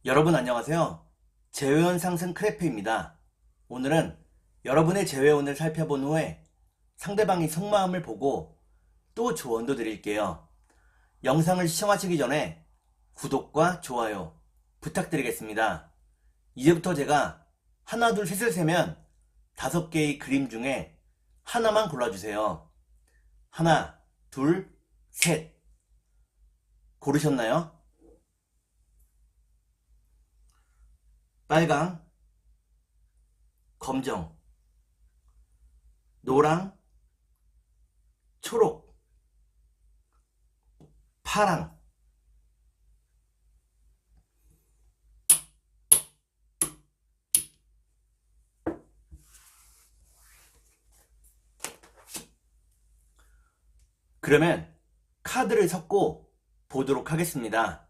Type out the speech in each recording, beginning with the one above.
여러분 안녕하세요. 재회원 상승 크래프입니다. 오늘은 여러분의 재회원을 살펴본 후에 상대방이 속마음을 보고 또 조언도 드릴게요. 영상을 시청하시기 전에 구독과 좋아요 부탁드리겠습니다. 이제부터 제가 하나 둘 셋을 세면 5개의 그림 중에 하나만 골라주세요. 하나, 둘, 셋. 고르셨나요? 빨강, 검정, 노랑, 초록, 파랑. 그러면 카드를 섞고 보도록 하겠습니다.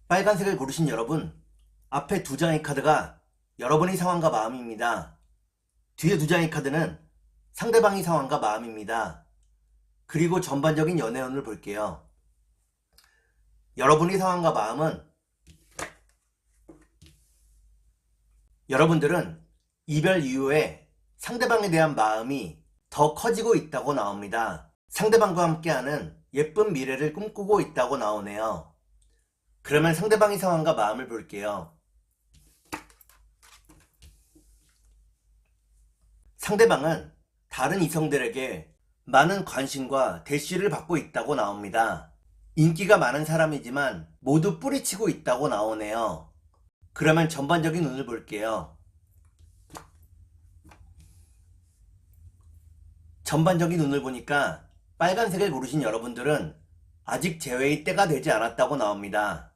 빨간색을 고르신 여러분, 앞에 2장의 카드가 여러분의 상황과 마음입니다. 뒤에 2장의 카드는 상대방의 상황과 마음입니다. 그리고 전반적인 연애운을 볼게요. 여러분의 상황과 마음은 여러분들은 이별 이후에 상대방에 대한 마음이 더 커지고 있다고 나옵니다. 상대방과 함께하는 예쁜 미래를 꿈꾸고 있다고 나오네요. 그러면 상대방의 상황과 마음을 볼게요. 상대방은 다른 이성들에게 많은 관심과 대시를 받고 있다고 나옵니다. 인기가 많은 사람이지만 모두 뿌리치고 있다고 나오네요. 그러면 전반적인 운을 볼게요. 전반적인 운을 보니까 빨간색을 고르신 여러분들은 아직 재회의 때가 되지 않았다고 나옵니다.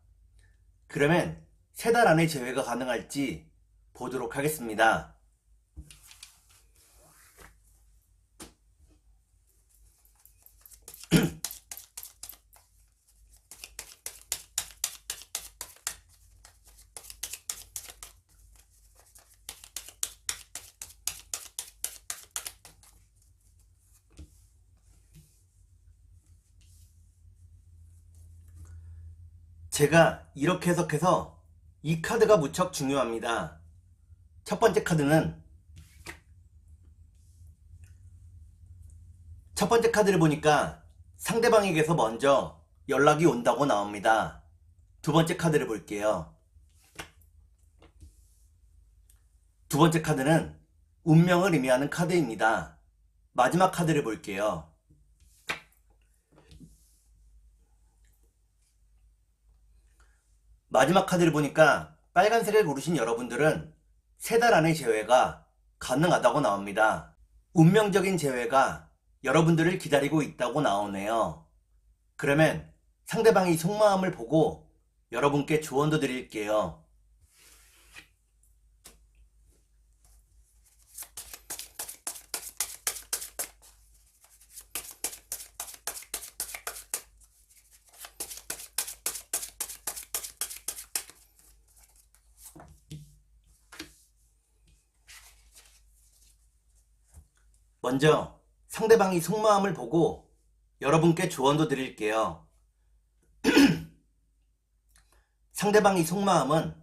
그러면 3달 안에 재회가 가능할지 보도록 하겠습니다. 제가 이렇게 해석해서 이 카드가 무척 중요합니다. 첫 번째 카드는 첫 번째 카드를 보니까 상대방에게서 먼저 연락이 온다고 나옵니다. 두 번째 카드를 볼게요. 두 번째 카드는 운명을 의미하는 카드입니다. 마지막 카드를 볼게요. 마지막 카드를 보니까 빨간색을 고르신 여러분들은 3달 안의 재회가 가능하다고 나옵니다. 운명적인 재회가 여러분들을 기다리고 있다고 나오네요. 그러면 상대방이 속마음을 보고 여러분께 조언도 드릴게요. 먼저 상대방이 속마음을 보고 여러분께 조언도 드릴게요. 상대방의 속마음은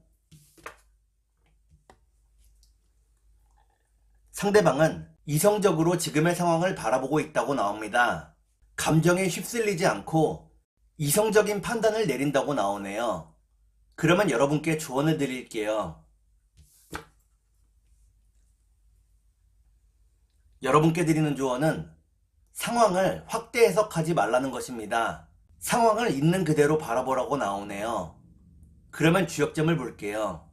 상대방은 이성적으로 지금의 상황을 바라보고 있다고 나옵니다. 감정에 휩쓸리지 않고 이성적인 판단을 내린다고 나오네요. 그러면 여러분께 조언을 드릴게요. 여러분께 드리는 조언은 상황을 확대 해석하지 말라는 것입니다. 상황을 있는 그대로 바라보라고 나오네요. 그러면 주역점을 볼게요.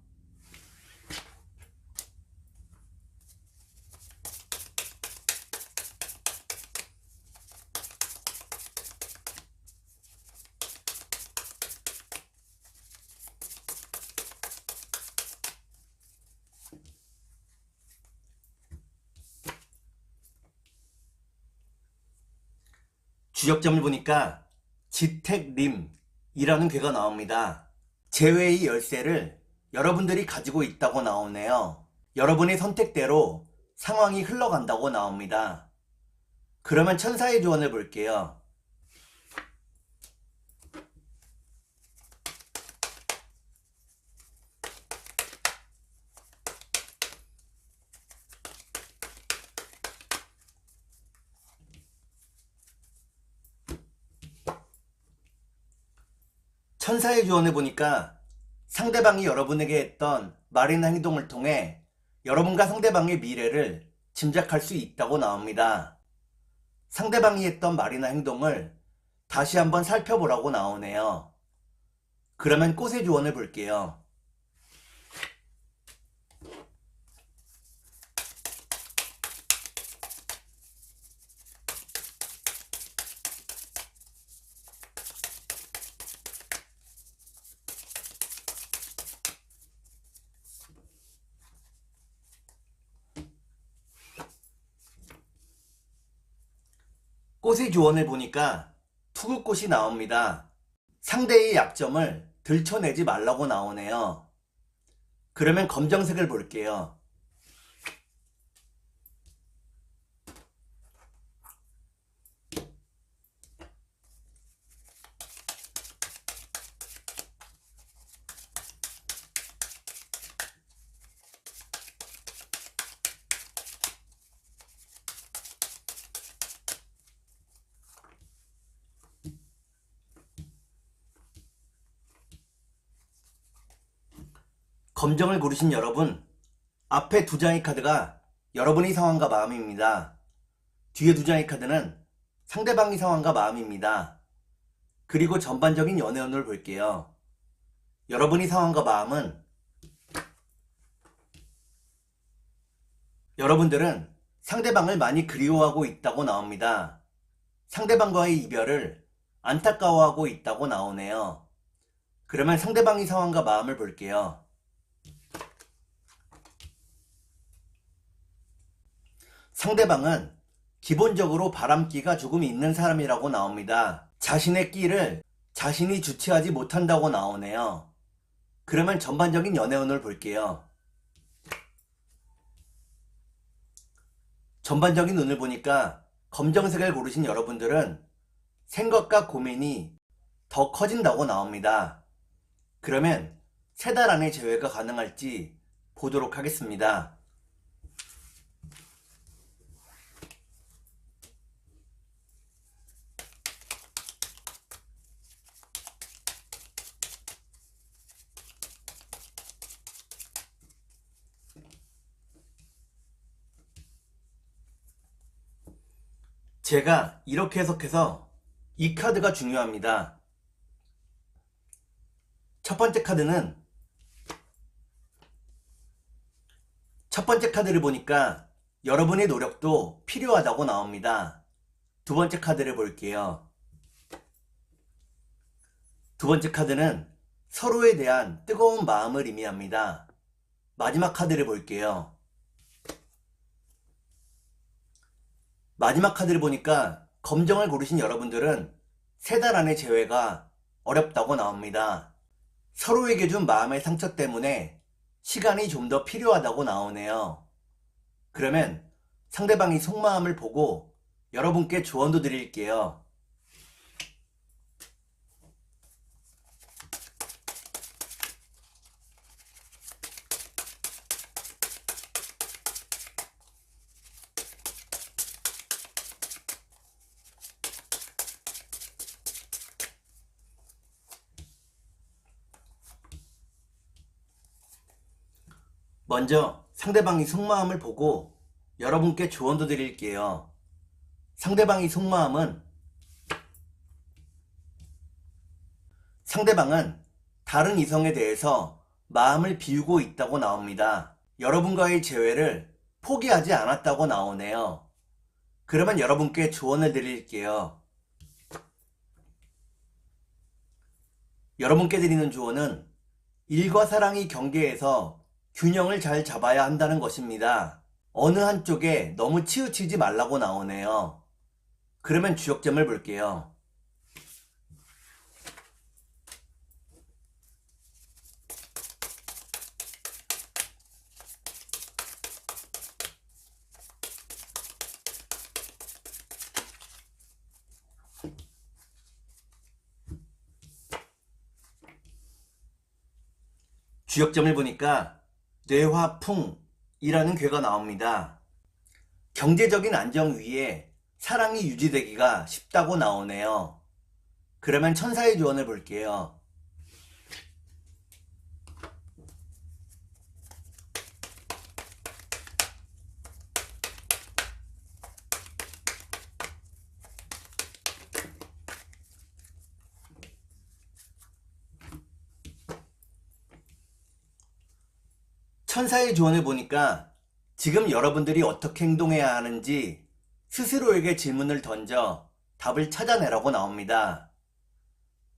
주역점을 보니까 지택림이라는 괴가 나옵니다. 제외의 열쇠를 여러분들이 가지고 있다고 나오네요. 여러분의 선택대로 상황이 흘러간다고 나옵니다. 그러면 천사의 조언을 볼게요. 천사의 조언을 보니까 상대방이 여러분에게 했던 말이나 행동을 통해 여러분과 상대방의 미래를 짐작할 수 있다고 나옵니다. 상대방이 했던 말이나 행동을 다시 한번 살펴보라고 나오네요. 그러면 꽃의 조언을 볼게요. 꽃의 조언을 보니까 투구꽃이 나옵니다. 상대의 약점을 들춰내지 말라고 나오네요. 그러면 검정색을 볼게요. 검정을 고르신 여러분, 앞에 두 장의 카드가 여러분의 상황과 마음입니다. 뒤에 두 장의 카드는 상대방의 상황과 마음입니다. 그리고 전반적인 연애운을 볼게요. 여러분의 상황과 마음은 여러분들은 상대방을 많이 그리워하고 있다고 나옵니다. 상대방과의 이별을 안타까워하고 있다고 나오네요. 그러면 상대방의 상황과 마음을 볼게요. 상대방은 기본적으로 바람기가 조금 있는 사람이라고 나옵니다. 자신의 끼를 자신이 주체하지 못한다고 나오네요. 그러면 전반적인 연애운을 볼게요. 전반적인 운을 보니까 검정색을 고르신 여러분들은 생각과 고민이 더 커진다고 나옵니다. 그러면 3달 안에 재회가 가능할지 보도록 하겠습니다. 제가 이렇게 해석해서 이 카드가 중요합니다. 첫 번째 카드를 보니까 여러분의 노력도 필요하다고 나옵니다. 두 번째 카드를 볼게요. 두 번째 카드는 서로에 대한 뜨거운 마음을 의미합니다. 마지막 카드를 볼게요. 마지막 카드를 보니까 검정을 고르신 여러분들은 3달 안에 재회가 어렵다고 나옵니다. 서로에게 준 마음의 상처 때문에 시간이 좀 더 필요하다고 나오네요. 그러면 상대방이 속마음을 보고 여러분께 조언도 드릴게요. 먼저 상대방이 속마음을 보고 여러분께 조언도 드릴게요. 상대방은 다른 이성에 대해서 마음을 비우고 있다고 나옵니다. 여러분과의 재회를 포기하지 않았다고 나오네요. 그러면 여러분께 조언을 드릴게요. 여러분께 드리는 조언은 일과 사랑의 경계에서 균형을 잘 잡아야 한다는 것입니다. 어느 한쪽에 너무 치우치지 말라고 나오네요. 그러면 주역점을 볼게요. 주역점을 보니까 뇌화풍이라는 괴가 나옵니다. 경제적인 안정 위에 사랑이 유지되기가 쉽다고 나오네요. 그러면 천사의 조언을 볼게요. 천사의 조언을 보니까 지금 여러분들이 어떻게 행동해야 하는지 스스로에게 질문을 던져 답을 찾아내라고 나옵니다.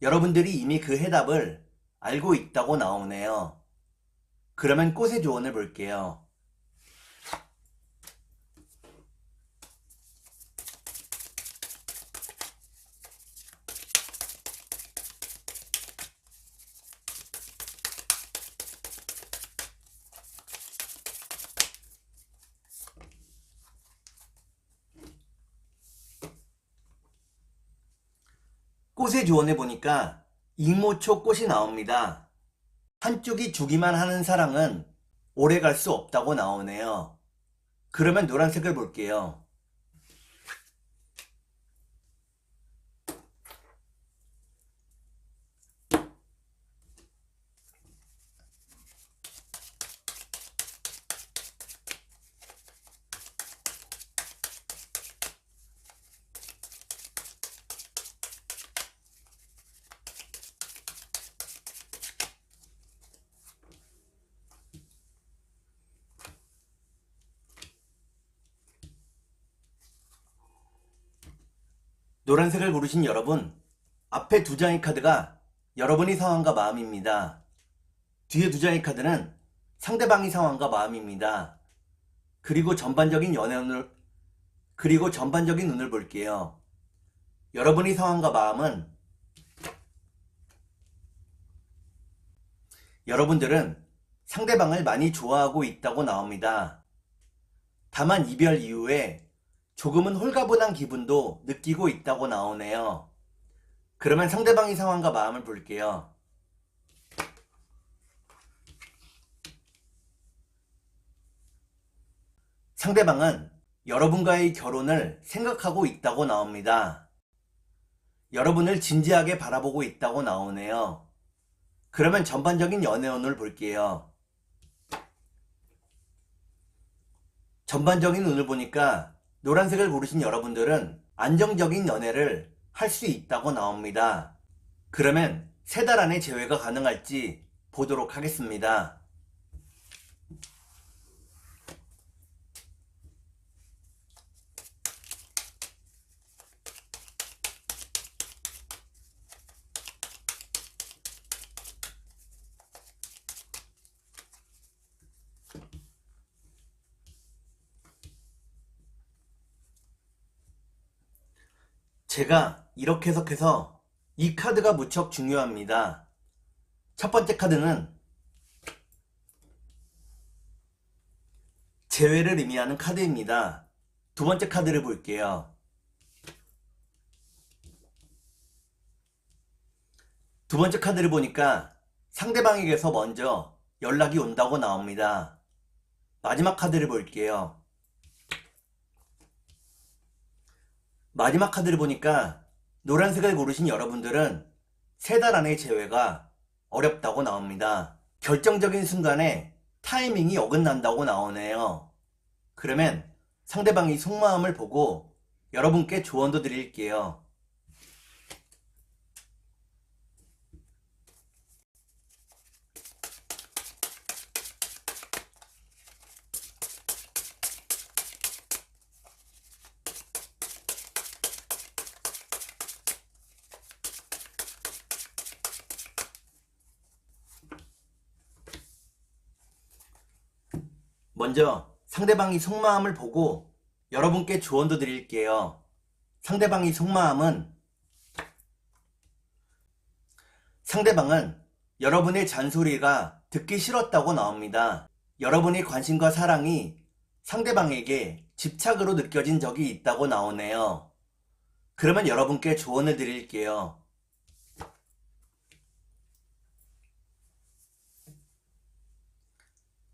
여러분들이 이미 그 해답을 알고 있다고 나오네요. 그러면 꽃의 조언을 볼게요. 꽃의 조언을 보니까 익모초 꽃이 나옵니다. 한쪽이 주기만 하는 사랑은 오래 갈 수 없다고 나오네요. 그러면 노란색을 볼게요. 노란색을 고르신 여러분, 앞에 두 장의 카드가 여러분의 상황과 마음입니다. 뒤에 두 장의 카드는 상대방의 상황과 마음입니다. 그리고 전반적인 운을 볼게요. 여러분의 상황과 마음은 여러분들은 상대방을 많이 좋아하고 있다고 나옵니다. 다만 이별 이후에 조금은 홀가분한 기분도 느끼고 있다고 나오네요. 그러면 상대방의 상황과 마음을 볼게요. 상대방은 여러분과의 결혼을 생각하고 있다고 나옵니다. 여러분을 진지하게 바라보고 있다고 나오네요. 그러면 전반적인 연애운을 볼게요. 전반적인 운을 보니까 노란색을 고르신 여러분들은 안정적인 연애를 할 수 있다고 나옵니다. 그러면 3달 안에 재회가 가능할지 보도록 하겠습니다. 제가 이렇게 해석해서 이 카드가 무척 중요합니다. 첫 번째 카드는 재회를 의미하는 카드입니다. 두 번째 카드를 볼게요. 두 번째 카드를 보니까 상대방에게서 먼저 연락이 온다고 나옵니다. 마지막 카드를 볼게요. 마지막 카드를 보니까 노란색을 고르신 여러분들은 3달 안의 재회가 어렵다고 나옵니다. 결정적인 순간에 타이밍이 어긋난다고 나오네요. 그러면 상대방이 속마음을 보고 여러분께 조언도 드릴게요. 먼저 상대방이 속마음을 보고 여러분께 조언도 드릴게요. 상대방이 상대방은 여러분의 잔소리가 듣기 싫었다고 나옵니다. 여러분의 관심과 사랑이 상대방에게 집착으로 느껴진 적이 있다고 나오네요. 그러면 여러분께 조언을 드릴게요.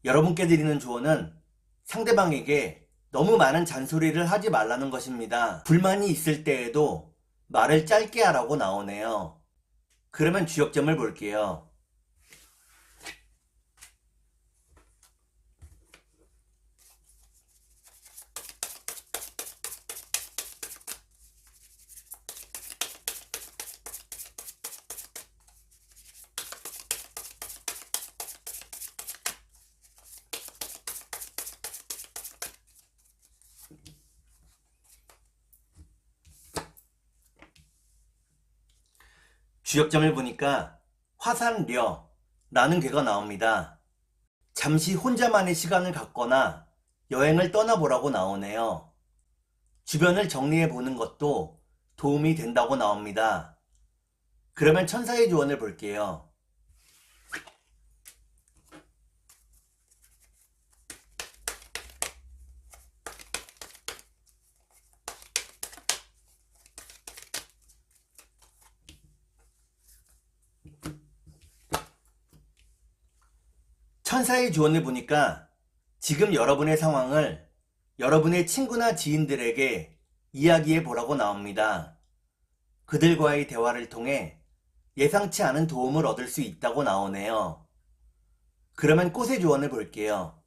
여러분께 드리는 조언은 상대방에게 너무 많은 잔소리를 하지 말라는 것입니다. 불만이 있을 때에도 말을 짧게 하라고 나오네요. 그러면 주역점을 볼게요. 주역점을 보니까 화산려라는 괴가 나옵니다. 잠시 혼자만의 시간을 갖거나 여행을 떠나보라고 나오네요. 주변을 정리해 보는 것도 도움이 된다고 나옵니다. 그러면 천사의 조언을 볼게요. 천사의 조언을 보니까 지금 여러분의 상황을 여러분의 친구나 지인들에게 이야기해 보라고 나옵니다. 그들과의 대화를 통해 예상치 않은 도움을 얻을 수 있다고 나오네요. 그러면 꽃의 조언을 볼게요.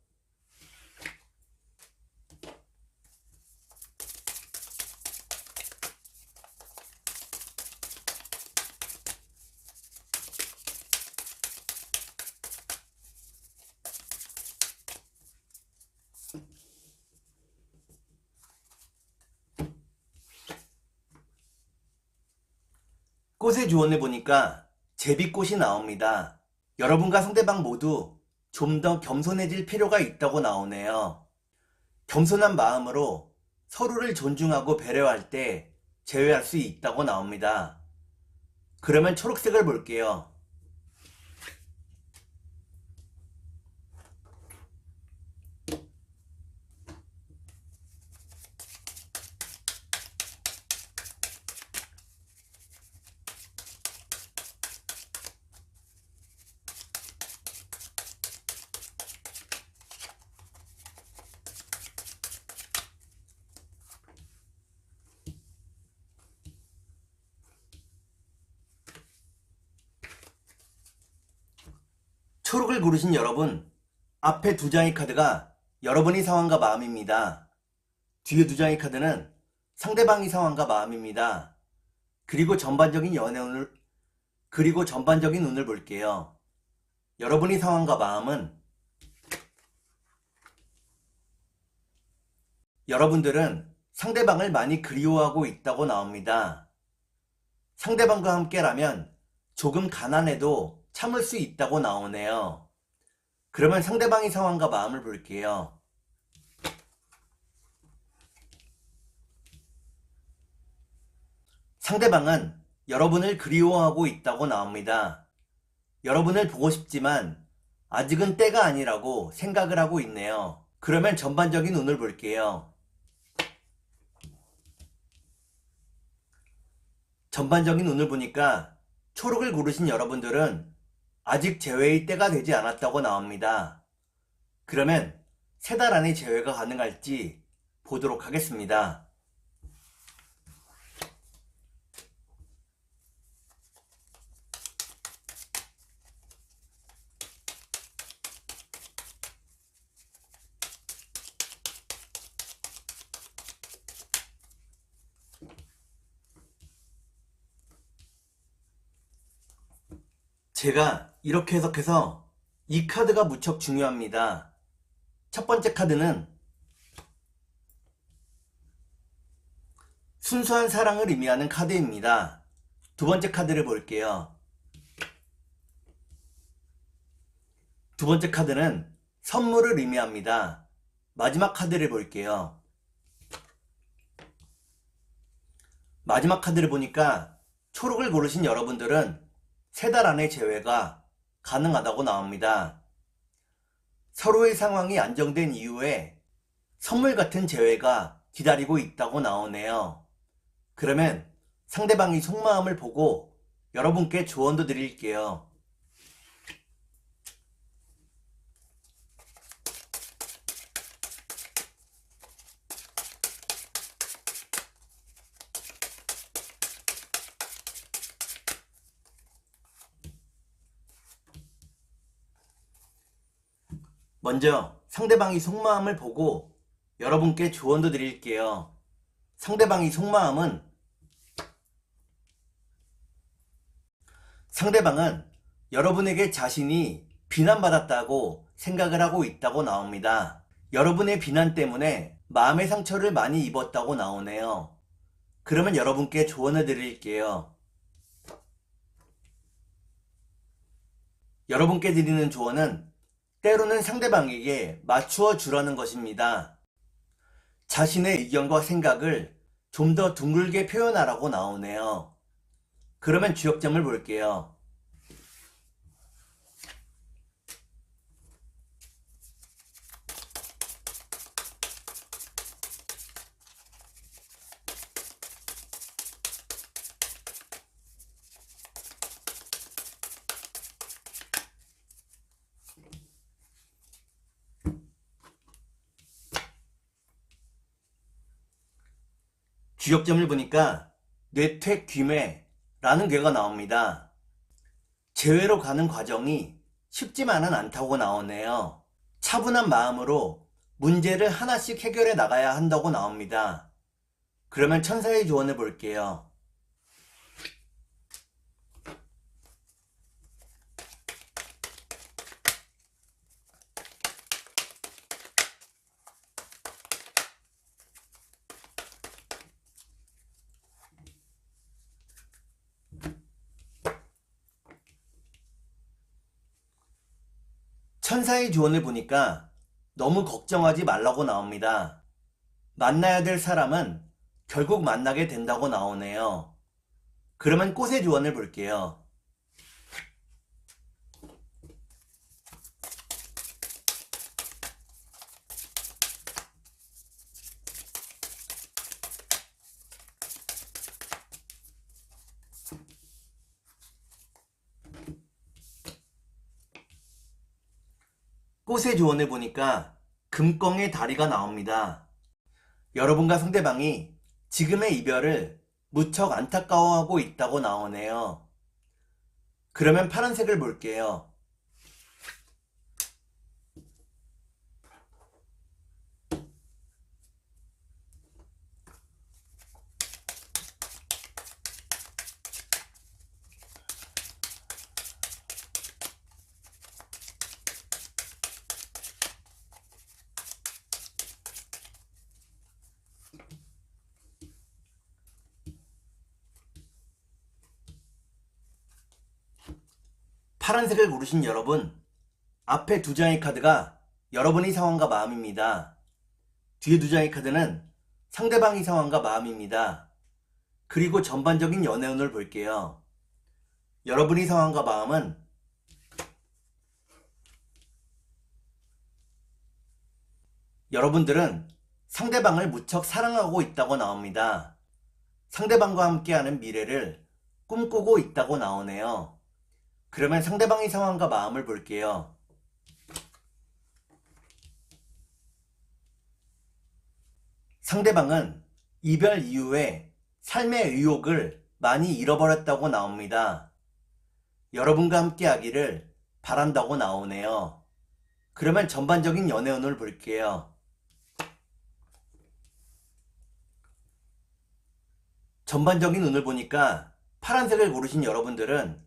꽃의 조언을 보니까 제비꽃이 나옵니다. 여러분과 상대방 모두 좀 더 겸손해질 필요가 있다고 나오네요. 겸손한 마음으로 서로를 존중하고 배려할 때 제외할 수 있다고 나옵니다. 그러면 초록색을 볼게요. 초록을 고르신 여러분, 앞에 두 장의 카드가 여러분의 상황과 마음입니다. 뒤에 두 장의 카드는 상대방의 상황과 마음입니다. 그리고 전반적인 운을 볼게요. 여러분의 상황과 마음은 여러분들은 상대방을 많이 그리워하고 있다고 나옵니다. 상대방과 함께라면 조금 가난해도 참을 수 있다고 나오네요. 그러면 상대방의 상황과 마음을 볼게요. 상대방은 여러분을 그리워하고 있다고 나옵니다. 여러분을 보고 싶지만 아직은 때가 아니라고 생각을 하고 있네요. 그러면 전반적인 운을 볼게요. 전반적인 운을 보니까 초록을 고르신 여러분들은 아직 재회의 때가 되지 않았다고 나옵니다. 그러면 3달 안에 재회가 가능할지 보도록 하겠습니다. 제가 이렇게 해석해서 이 카드가 무척 중요합니다. 첫 번째 카드는 순수한 사랑을 의미하는 카드입니다. 두 번째 카드를 볼게요. 두 번째 카드는 선물을 의미합니다. 마지막 카드를 볼게요. 마지막 카드를 보니까 초록을 고르신 여러분들은 3달 안에 재회가 가능하다고 나옵니다. 서로의 상황이 안정된 이후에 선물 같은 재회가 기다리고 있다고 나오네요. 그러면 상대방이 속마음을 보고 여러분께 조언도 드릴게요. 먼저 상대방이 속마음을 보고 여러분께 조언도 드릴게요. 상대방이 속마음은 상대방은 여러분에게 자신이 비난받았다고 생각을 하고 있다고 나옵니다. 여러분의 비난 때문에 마음의 상처를 많이 입었다고 나오네요. 그러면 여러분께 조언을 드릴게요. 여러분께 드리는 조언은 때로는 상대방에게 맞추어 주라는 것입니다. 자신의 의견과 생각을 좀 더 둥글게 표현하라고 나오네요. 그러면 주역점을 볼게요. 주역점을 보니까 뇌퇴귀매라는 괴가 나옵니다. 재회로 가는 과정이 쉽지만은 않다고 나오네요. 차분한 마음으로 문제를 하나씩 해결해 나가야 한다고 나옵니다. 그러면 천사의 조언을 볼게요. 천사의 조언을 보니까 너무 걱정하지 말라고 나옵니다. 만나야 될 사람은 결국 만나게 된다고 나오네요. 그러면 꽃의 조언을 볼게요. 꽃의 조언을 보니까 금껑의 다리가 나옵니다. 여러분과 상대방이 지금의 이별을 무척 안타까워하고 있다고 나오네요. 그러면 파란색을 볼게요. 파란색을 고르신 여러분, 앞에 2장의 카드가 여러분의 상황과 마음입니다. 뒤에 2장의 카드는 상대방의 상황과 마음입니다. 그리고 전반적인 연애운을 볼게요. 여러분의 상황과 마음은 여러분들은 상대방을 무척 사랑하고 있다고 나옵니다. 상대방과 함께하는 미래를 꿈꾸고 있다고 나오네요. 그러면 상대방의 상황과 마음을 볼게요. 상대방은 이별 이후에 삶의 의욕을 많이 잃어버렸다고 나옵니다. 여러분과 함께 하기를 바란다고 나오네요. 그러면 전반적인 연애운을 볼게요. 전반적인 운을 보니까 파란색을 고르신 여러분들은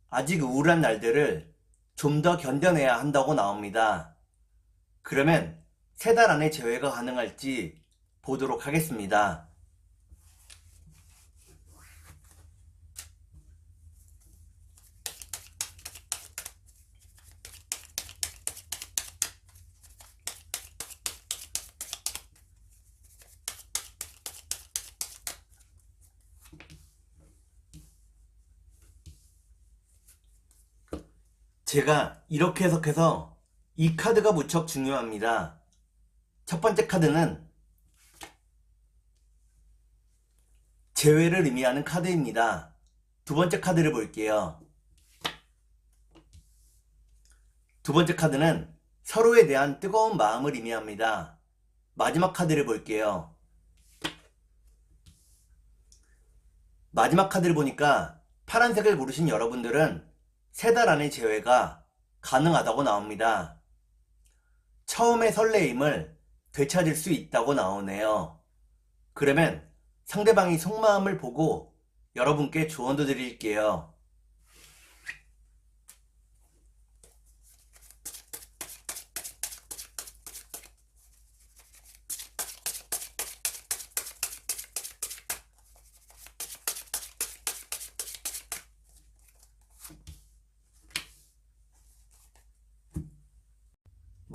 아직 우울한 날들을 좀 더 견뎌내야 한다고 나옵니다. 그러면 3달 안에 재회가 가능할지 보도록 하겠습니다. 제가 이렇게 해석해서 이 카드가 무척 중요합니다. 첫 번째 카드는 재회를 의미하는 카드입니다. 두 번째 카드를 볼게요. 두 번째 카드는 서로에 대한 뜨거운 마음을 의미합니다. 마지막 카드를 볼게요. 마지막 카드를 보니까 파란색을 고르신 여러분들은 3달 안의 재회가 가능하다고 나옵니다. 처음의 설레임을 되찾을 수 있다고 나오네요. 그러면 상대방이 속마음을 보고 여러분께 조언도 드릴게요.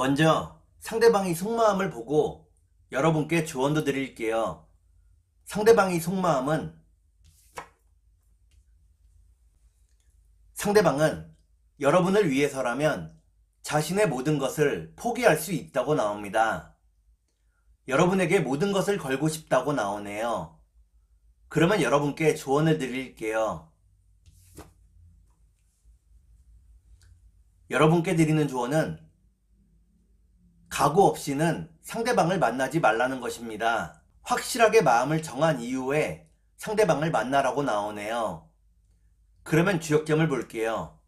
먼저 상대방이 속마음을 보고 여러분께 조언도 드릴게요. 상대방의 속마음은 상대방은 여러분을 위해서라면 자신의 모든 것을 포기할 수 있다고 나옵니다. 여러분에게 모든 것을 걸고 싶다고 나오네요. 그러면 여러분께 조언을 드릴게요. 여러분께 드리는 조언은 각오 없이는 상대방을 만나지 말라는 것입니다. 확실하게 마음을 정한 이후에 상대방을 만나라고 나오네요. 그러면 주역점을 볼게요.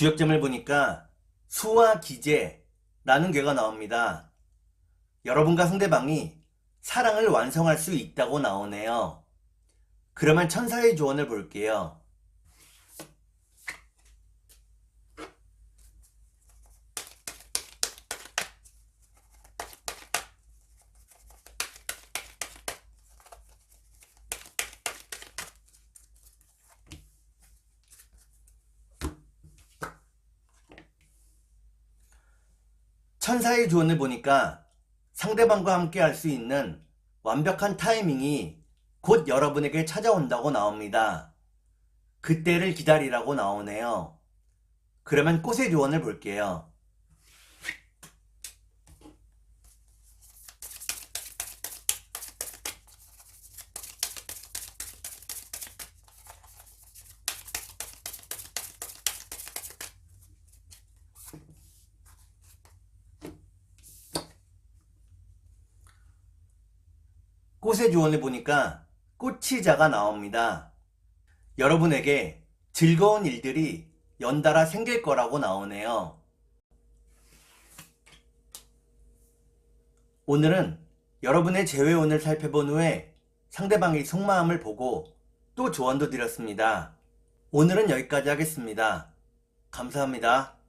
주역점을 보니까 수와 기재라는 괴가 나옵니다. 여러분과 상대방이 사랑을 완성할 수 있다고 나오네요. 그러면 천사의 조언을 볼게요. 천사의 조언을 보니까 상대방과 함께 할 수 있는 완벽한 타이밍이 곧 여러분에게 찾아온다고 나옵니다. 그때를 기다리라고 나오네요. 그러면 꽃의 조언을 볼게요. 꽃의 조언을 보니까 꽃이자가 나옵니다. 여러분에게 즐거운 일들이 연달아 생길 거라고 나오네요. 오늘은 여러분의 재회운을 살펴본 후에 상대방의 속마음을 보고 또 조언도 드렸습니다. 오늘은 여기까지 하겠습니다. 감사합니다.